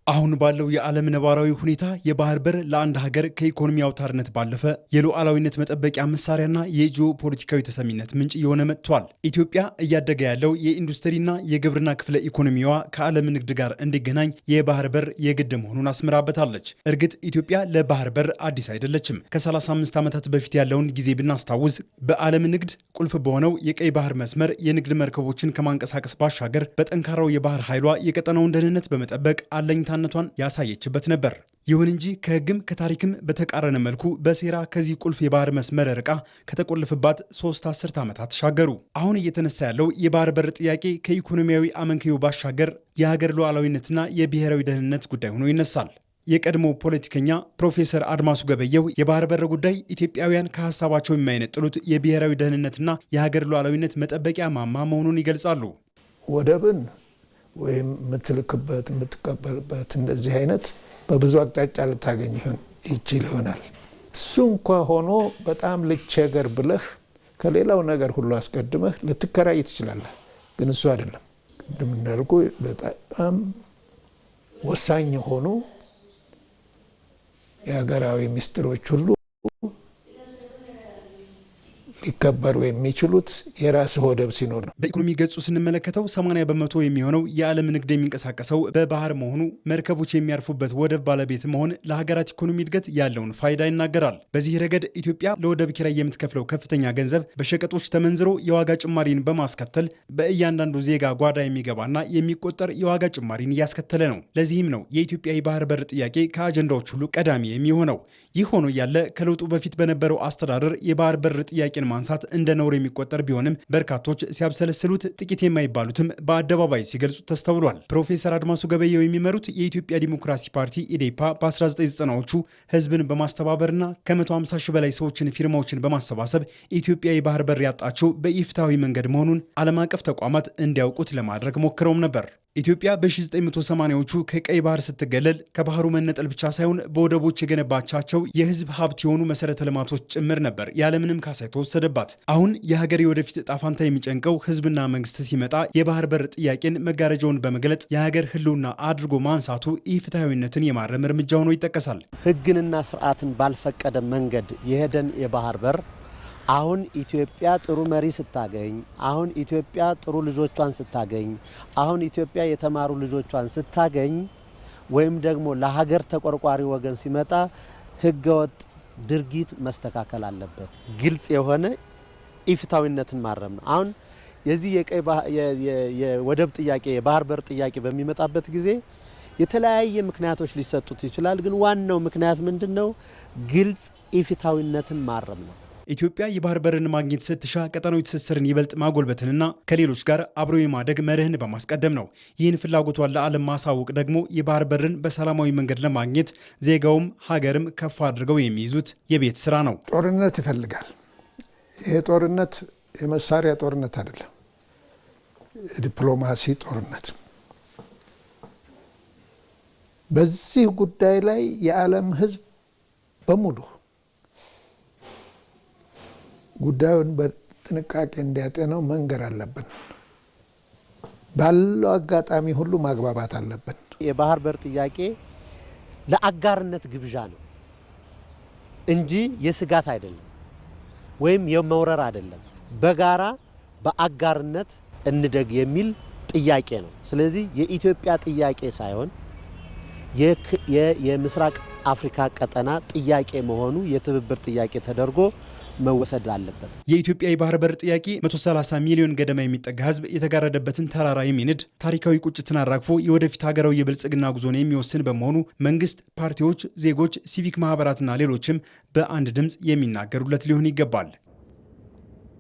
አሁን ባለው የዓለም ነባራዊ ሁኔታ የባህር በር ለአንድ ሀገር ከኢኮኖሚ አውታርነት ባለፈ የሉዓላዊነት መጠበቂያ መሳሪያና የጂኦ ፖለቲካዊ ተሰሚነት ምንጭ እየሆነ መጥቷል። ኢትዮጵያ እያደገ ያለው የኢንዱስትሪና የግብርና ክፍለ ኢኮኖሚዋ ከዓለም ንግድ ጋር እንዲገናኝ የባህር በር የግድ መሆኑን አስምራበታለች። እርግጥ ኢትዮጵያ ለባህር በር አዲስ አይደለችም። ከ35 ዓመታት በፊት ያለውን ጊዜ ብናስታውስ በዓለም ንግድ ቁልፍ በሆነው የቀይ ባህር መስመር የንግድ መርከቦችን ከማንቀሳቀስ ባሻገር በጠንካራው የባህር ኃይሏ የቀጠናውን ደህንነት በመጠበቅ አለኝታነቷን ያሳየችበት ነበር። ይሁን እንጂ ከሕግም ከታሪክም በተቃረነ መልኩ በሴራ ከዚህ ቁልፍ የባህር መስመር ርቃ ከተቆለፈባት 3 አስርት ዓመታት ተሻገሩ። አሁን እየተነሳ ያለው የባህር በር ጥያቄ ከኢኮኖሚያዊ አመንክዮ ባሻገር የሀገር ሉዓላዊነትና የብሔራዊ ደህንነት ጉዳይ ሆኖ ይነሳል። የቀድሞ ፖለቲከኛ ፕሮፌሰር አድማሱ ገበየሁ የባህር በር ጉዳይ ኢትዮጵያውያን ከሀሳባቸው የማይነጥሉት የብሔራዊ ደህንነትና የሀገር ሉዓላዊነት መጠበቂያ ማማ መሆኑን ይገልጻሉ። ወደብን ወይም የምትልክበት የምትቀበልበት እንደዚህ አይነት በብዙ አቅጣጫ ልታገኝ ይችል ይሆናል። እሱ እንኳ ሆኖ በጣም ልቸገር ብለህ ከሌላው ነገር ሁሉ አስቀድመህ ልትከራይ ትችላለህ። ግን እሱ አይደለም። እንደምናልኩ በጣም ወሳኝ የሆኑ የሀገራዊ ሚስጥሮች ሁሉ ሊከበሩ የሚችሉት የራስ ወደብ ሲኖር ነው። በኢኮኖሚ ገጹ ስንመለከተው 80 በመቶ የሚሆነው የዓለም ንግድ የሚንቀሳቀሰው በባህር መሆኑ መርከቦች የሚያርፉበት ወደብ ባለቤት መሆን ለሀገራት ኢኮኖሚ እድገት ያለውን ፋይዳ ይናገራል። በዚህ ረገድ ኢትዮጵያ ለወደብ ኪራይ የምትከፍለው ከፍተኛ ገንዘብ በሸቀጦች ተመንዝሮ የዋጋ ጭማሪን በማስከተል በእያንዳንዱ ዜጋ ጓዳ የሚገባና የሚቆጠር የዋጋ ጭማሪን እያስከተለ ነው። ለዚህም ነው የኢትዮጵያ የባህር በር ጥያቄ ከአጀንዳዎች ሁሉ ቀዳሚ የሚሆነው። ይህ ሆኖ ያለ ከለውጡ በፊት በነበረው አስተዳደር የባህር በር ጥያቄን ማንሳት እንደ ነውር የሚቆጠር ቢሆንም በርካቶች ሲያብሰለስሉት ጥቂት የማይባሉትም በአደባባይ ሲገልጹት ተስተውሏል። ፕሮፌሰር አድማሱ ገበየሁ የሚመሩት የኢትዮጵያ ዲሞክራሲ ፓርቲ ኢዴፓ በ1990ዎቹ ህዝብን በማስተባበርና ከ150 ሺህ በላይ ሰዎችን ፊርማዎችን በማሰባሰብ ኢትዮጵያ የባህር በር ያጣችው በኢፍትሐዊ መንገድ መሆኑን ዓለም አቀፍ ተቋማት እንዲያውቁት ለማድረግ ሞክረውም ነበር። ኢትዮጵያ በ1980ዎቹ ከቀይ ባህር ስትገለል ከባህሩ መነጠል ብቻ ሳይሆን በወደቦች የገነባቻቸው የህዝብ ሀብት የሆኑ መሰረተ ልማቶች ጭምር ነበር ያለምንም ካሳ የተወሰደባት። አሁን የሀገር የወደፊት ዕጣ ፈንታ የሚጨንቀው ህዝብና መንግስት ሲመጣ የባህር በር ጥያቄን መጋረጃውን በመግለጥ የሀገር ህልውና አድርጎ ማንሳቱ ኢፍትሐዊነትን የማረም እርምጃ ሆኖ ይጠቀሳል። ህግንና ስርዓትን ባልፈቀደ መንገድ የሄደን የባህር በር አሁን ኢትዮጵያ ጥሩ መሪ ስታገኝ፣ አሁን ኢትዮጵያ ጥሩ ልጆቿን ስታገኝ፣ አሁን ኢትዮጵያ የተማሩ ልጆቿን ስታገኝ ወይም ደግሞ ለሀገር ተቆርቋሪ ወገን ሲመጣ ህገወጥ ድርጊት መስተካከል አለበት። ግልጽ የሆነ ኢፍትሐዊነትን ማረም ነው። አሁን የዚህ የወደብ ጥያቄ የባህር በር ጥያቄ በሚመጣበት ጊዜ የተለያየ ምክንያቶች ሊሰጡት ይችላል። ግን ዋናው ምክንያት ምንድነው? ግልጽ ኢፍትሐዊነትን ማረም ነው። ኢትዮጵያ የባህር በርን ማግኘት ስትሻ ቀጠናዊ ትስስርን ይበልጥ ማጎልበትንና ከሌሎች ጋር አብሮ የማደግ መርህን በማስቀደም ነው። ይህን ፍላጎቷን ለዓለም ማሳወቅ ደግሞ የባህር በርን በሰላማዊ መንገድ ለማግኘት ዜጋውም ሀገርም ከፍ አድርገው የሚይዙት የቤት ስራ ነው። ጦርነት ይፈልጋል። ይሄ ጦርነት የመሳሪያ ጦርነት አይደለም፣ የዲፕሎማሲ ጦርነት። በዚህ ጉዳይ ላይ የዓለም ህዝብ በሙሉ ጉዳዩን በጥንቃቄ እንዲያጤነው መንገር አለብን። ባለው አጋጣሚ ሁሉ ማግባባት አለብን። የባህር በር ጥያቄ ለአጋርነት ግብዣ ነው እንጂ የስጋት አይደለም፣ ወይም የመውረር አይደለም። በጋራ በአጋርነት እንደግ የሚል ጥያቄ ነው። ስለዚህ የኢትዮጵያ ጥያቄ ሳይሆን የምስራቅ አፍሪካ ቀጠና ጥያቄ መሆኑ የትብብር ጥያቄ ተደርጎ መወሰድ አለበት። የኢትዮጵያ የባህር በር ጥያቄ 130 ሚሊዮን ገደማ የሚጠጋ ህዝብ የተጋረደበትን ተራራ የሚንድ ታሪካዊ ቁጭትን አራግፎ የወደፊት ሀገራዊ የብልጽግና ጉዞን የሚወስን በመሆኑ መንግስት፣ ፓርቲዎች፣ ዜጎች፣ ሲቪክ ማህበራትና ሌሎችም በአንድ ድምፅ የሚናገሩለት ሊሆን ይገባል።